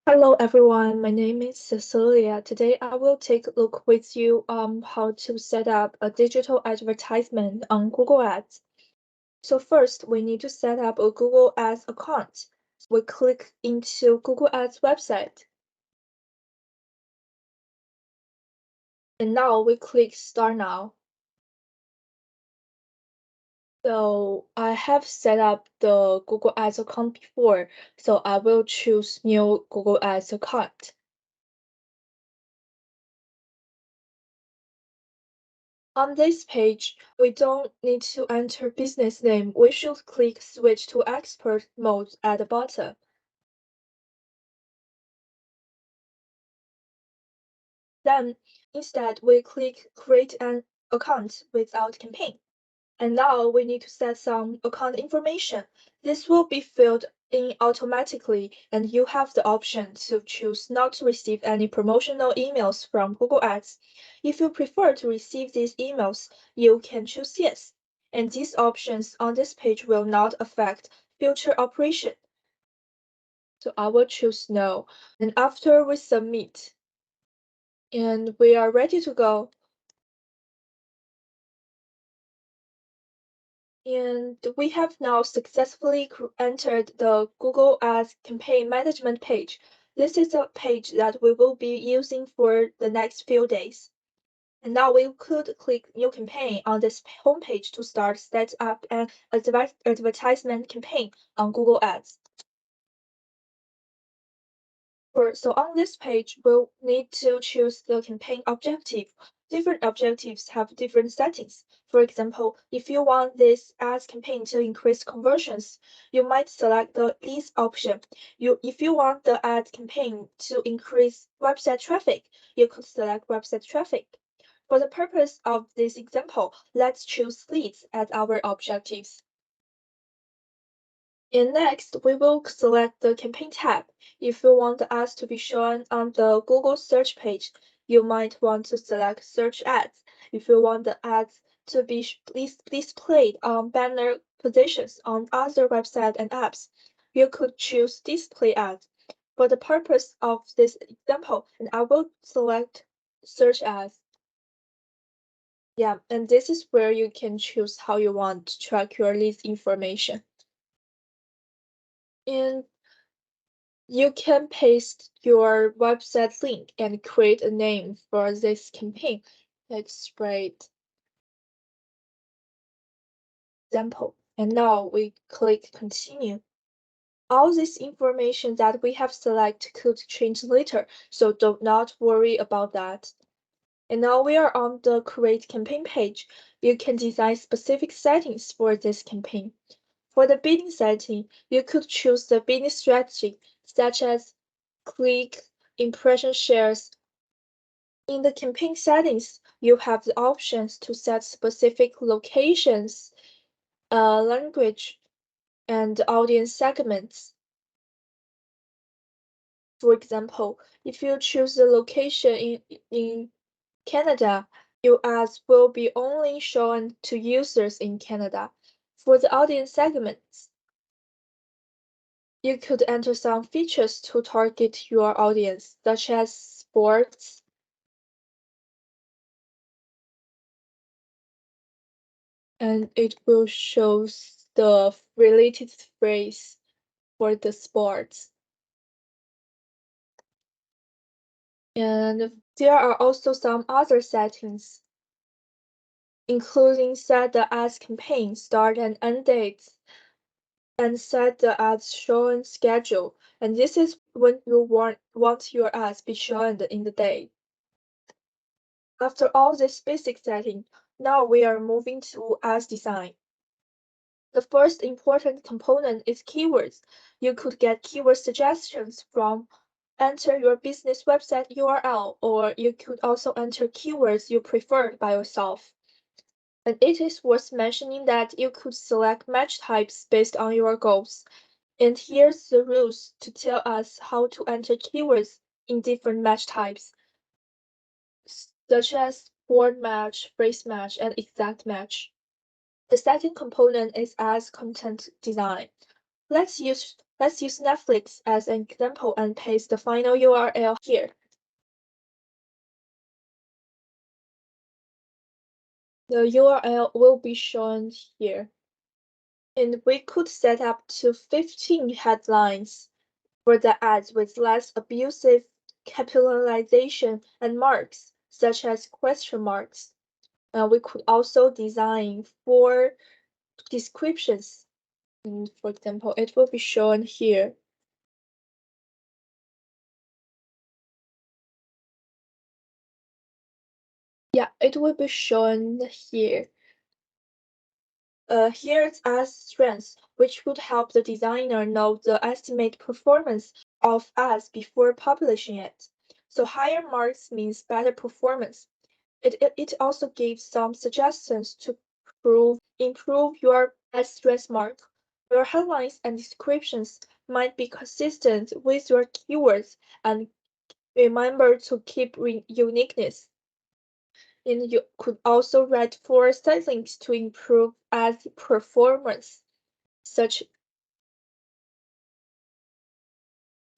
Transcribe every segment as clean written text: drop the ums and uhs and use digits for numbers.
Hello everyone, my name is Cecilia. Today I will take a look with you how to set up a digital advertisement on Google Ads. So first we need to set up a Google Ads account. We click into Google Ads website. And now we click Start Now. So I have set up the Google Ads account before, so I will choose New Google Ads account. On this page, we don't need to enter business name. We should click Switch to Expert mode at the bottom. Then, instead, we click Create an account without campaign. And now we need to set some account information. This will be filled in automatically, and you have the option to choose not to receive any promotional emails from Google Ads. If you prefer to receive these emails, you can choose yes. And these options on this page will not affect future operation. So I will choose no. And after we submit, and we are ready to go. And we have now successfully entered the Google Ads campaign management page. This is a page that we will be using for the next few days. And now we could click New Campaign on this homepage to start set up an advertisement campaign on Google Ads. So on this page, we'll need to choose the campaign objective. Different objectives have different settings. For example, if you want this ads campaign to increase conversions, you might select the least option. If you want the ad campaign to increase website traffic, you could select website traffic. For the purpose of this example, let's choose leads as our objectives. And next, we will select the campaign tab. If you want the ads to be shown on the Google search page, you might want to select Search Ads. If you want the ads to be displayed on banner positions on other websites and apps, you could choose Display Ads. For the purpose of this example, and I will select Search Ads. Yeah, and this is where you can choose how you want to track your leads information. And you can paste your website link and create a name for this campaign. Let's write example. And now we click continue. All this information that we have selected could change later, so do not worry about that. And now we are on the create campaign page. You can design specific settings for this campaign. For the bidding setting, you could choose the bidding strategy, such as click, impression shares. In the campaign settings, you have the options to set specific locations, language, and audience segments. For example, if you choose the location in Canada, your ads will be only shown to users in Canada. For the audience segments, you could enter some features to target your audience, such as sports, and it will show the related phrase for the sports. And there are also some other settings, including set the ads campaign start and end dates, and set the ads shown schedule. And this is when you want your ads be shown in the day. After all this basic setting, now we are moving to ads design. The first important component is keywords. You could get keyword suggestions from enter your business website URL, or you could also enter keywords you preferred by yourself. And it is worth mentioning that you could select match types based on your goals. And here's the rules to tell us how to enter keywords in different match types, such as word match, phrase match, and exact match. The second component is as content design. Let's use Let's use Netflix as an example and paste the final URL here. The URL will be shown here. And we could set up to 15 headlines for the ads with less abusive capitalization and marks, such as question marks. We could also design 4 descriptions. And for example, it will be shown here. Yeah, it will be shown here. Here's as strengths, which would help the designer know the estimate performance of ads before publishing it. So higher marks means better performance. It also gives some suggestions to improve your ad strength mark. Your headlines and descriptions might be consistent with your keywords, and remember to keep uniqueness. And you could also write for settings to improve ad performance. Such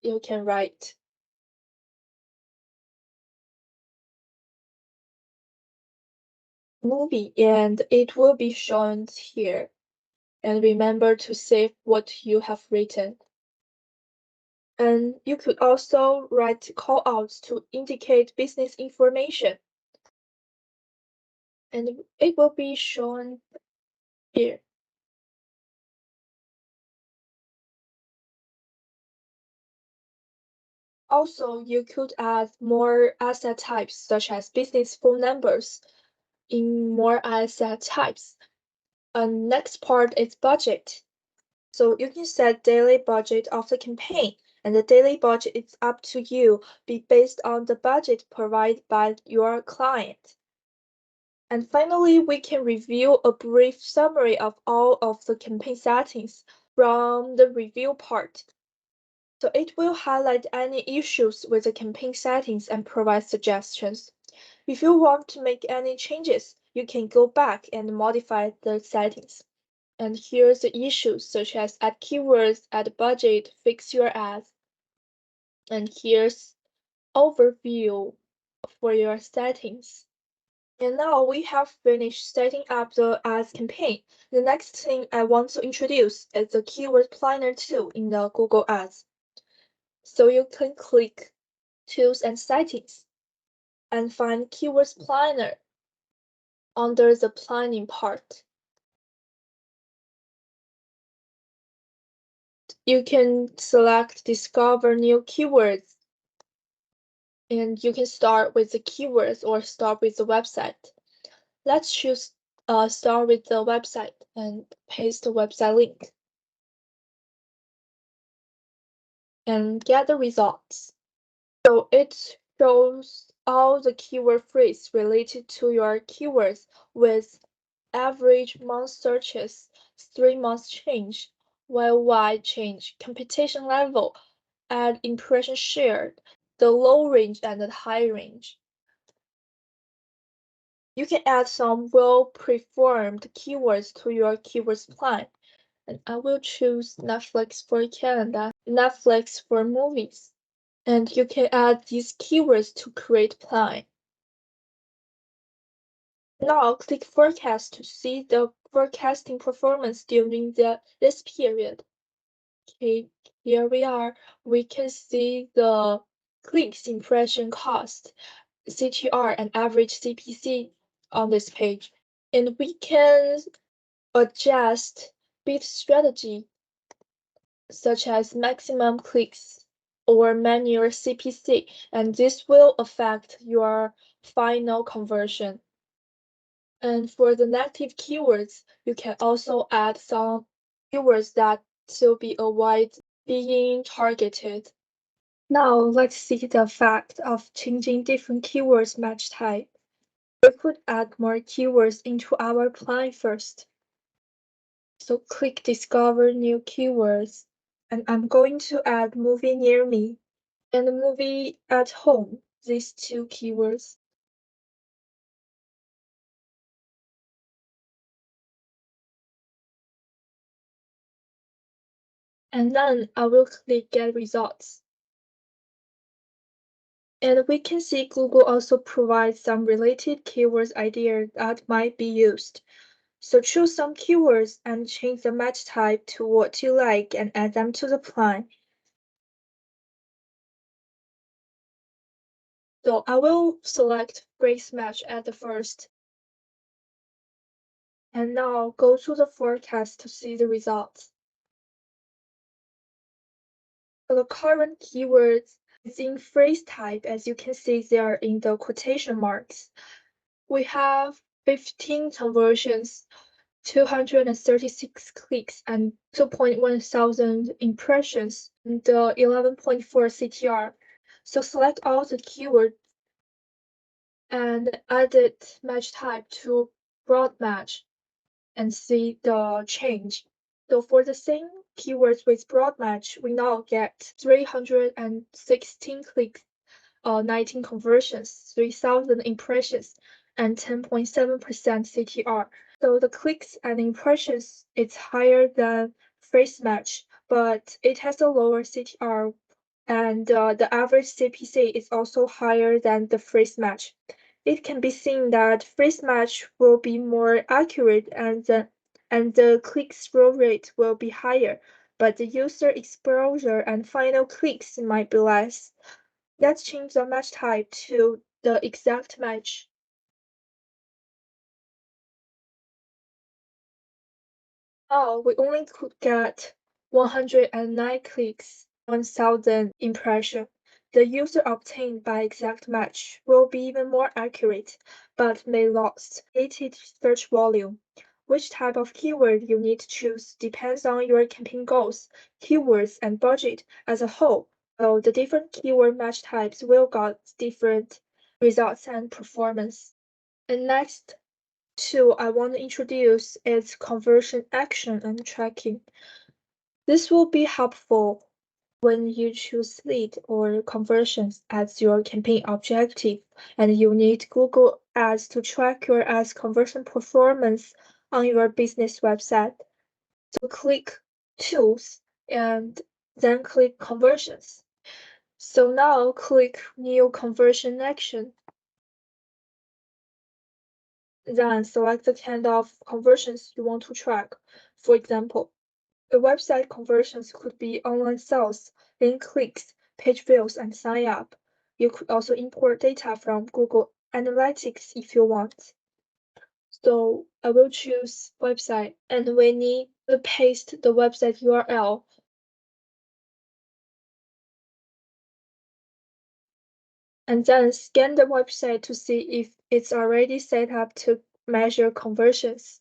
you can write movie and it will be shown here. And remember to save what you have written. And you could also write callouts to indicate business information. And it will be shown here. Also, you could add more asset types such as business phone numbers in more asset types. And next part is budget. So you can set daily budget of the campaign, and the daily budget is up to you, be based on the budget provided by your client. And finally, we can review a brief summary of all of the campaign settings from the review part. So it will highlight any issues with the campaign settings and provide suggestions. If you want to make any changes, you can go back and modify the settings. And here's the issues such as add keywords, add budget, fix your ads. And here's overview for your settings. And now we have finished setting up the ads campaign. The next thing I want to introduce is the keyword planner tool in the Google Ads. So you can click Tools and Settings and find Keywords Planner under the planning part. You can select Discover New Keywords and you can start with the keywords or start with the website. Let's choose start with the website and paste the website link and get the results. So it shows all the keyword phrases related to your keywords with average month searches, 3 months change, worldwide change, competition level, ad impression share, the low range and the high range. You can add some well-performed keywords to your keywords plan. And I will choose Netflix for Canada, Netflix for movies. And you can add these keywords to create plan. Now click Forecast to see the forecasting performance during this period. Okay, here we are. We can see the clicks, impression cost, CTR, and average CPC on this page. And we can adjust bid strategy such as maximum clicks or manual CPC, and this will affect your final conversion. And for the negative keywords, you can also add some keywords that should be avoid being targeted. Now let's see the effect of changing different keywords match type. We could add more keywords into our plan first. So click Discover New Keywords, and I'm going to add movie near me and movie at home, these 2 keywords. And then I will click Get Results. And we can see Google also provides some related keywords ideas that might be used. So choose some keywords and change the match type to what you like and add them to the plan. So I will select phrase match at the first. And now go to the forecast to see the results. For the current keywords is in phrase type, as you can see they are in the quotation marks. We have 15 conversions, 236 clicks, and 2.1 thousand impressions, and 11.4 CTR. So select all the keywords and edit match type to broad match and see the change. So for the same keywords with broad match, we now get 316 clicks, 19 conversions, 3,000 impressions, and 10.7% CTR. So the clicks and impressions is higher than phrase match, but it has a lower CTR, and the average CPC is also higher than the phrase match. It can be seen that phrase match will be more accurate and the click-through rate will be higher, but the user exposure and final clicks might be less. Let's change the match type to the exact match. Oh, we only could get 109 clicks, 1,000 impression. The user obtained by exact match will be even more accurate, but may lose related search volume. Which type of keyword you need to choose depends on your campaign goals, keywords, and budget as a whole. So the different keyword match types will get different results and performance. And next, two I want to introduce is conversion action and tracking. This will be helpful when you choose lead or conversions as your campaign objective and you need Google Ads to track your ads conversion performance on your business website. So click Tools and then click Conversions. So now click New Conversion Action. Then select the kind of conversions you want to track. For example, the website conversions could be online sales, link clicks, page views, and sign up. You could also import data from Google Analytics if you want. So I will choose website, and we need to paste the website URL. And then scan the website to see if it's already set up to measure conversions.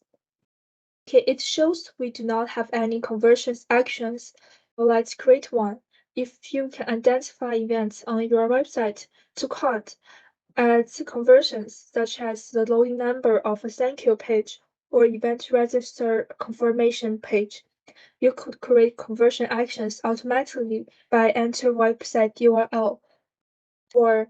Okay, it shows we do not have any conversions actions. So let's create one. If you can identify events on your website to count as conversions, such as the loading number of a thank you page or event register confirmation page, you could create conversion actions automatically by enter website URL. Or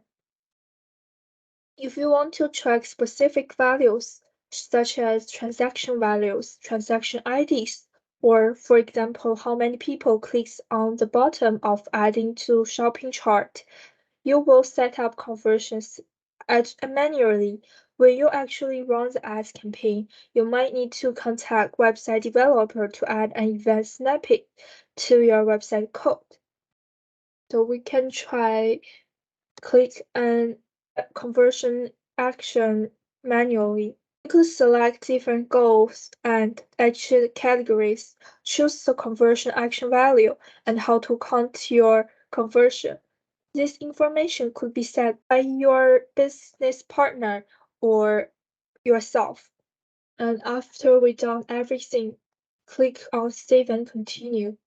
if you want to track specific values, such as transaction values, transaction IDs, or for example, how many people clicks on the bottom of adding to shopping chart, you will set up conversions manually. When you actually run the ads campaign, you might need to contact website developer to add an event snippet to your website code. So we can try click an conversion action manually. You could select different goals and achieve categories, choose the conversion action value, and how to count your conversion. This information could be set by your business partner or yourself. And after we've done everything, click on Save and Continue.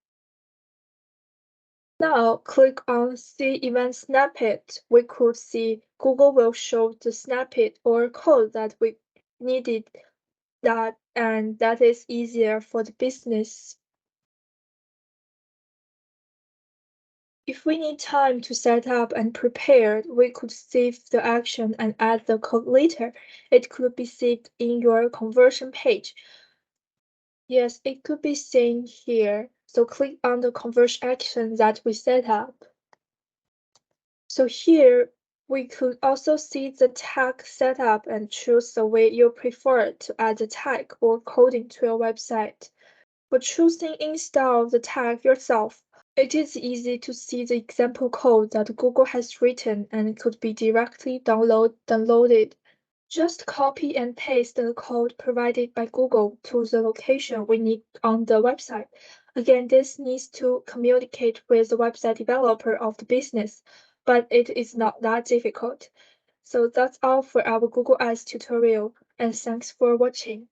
Now click on See Event Snippet. We could see Google will show the snippet or code that we needed and that is easier for the business. If we need time to set up and prepare, we could save the action and add the code later. It could be saved in your conversion page. Yes, it could be seen here. So click on the converge action that we set up. So here, we could also see the tag setup and choose the way you prefer to add the tag or coding to your website. For choosing install the tag yourself, it is easy to see the example code that Google has written and could be directly downloaded. Just copy and paste the code provided by Google to the location we need on the website. Again, this needs to communicate with the website developer of the business, but it is not that difficult. So that's all for our Google Ads tutorial, and thanks for watching.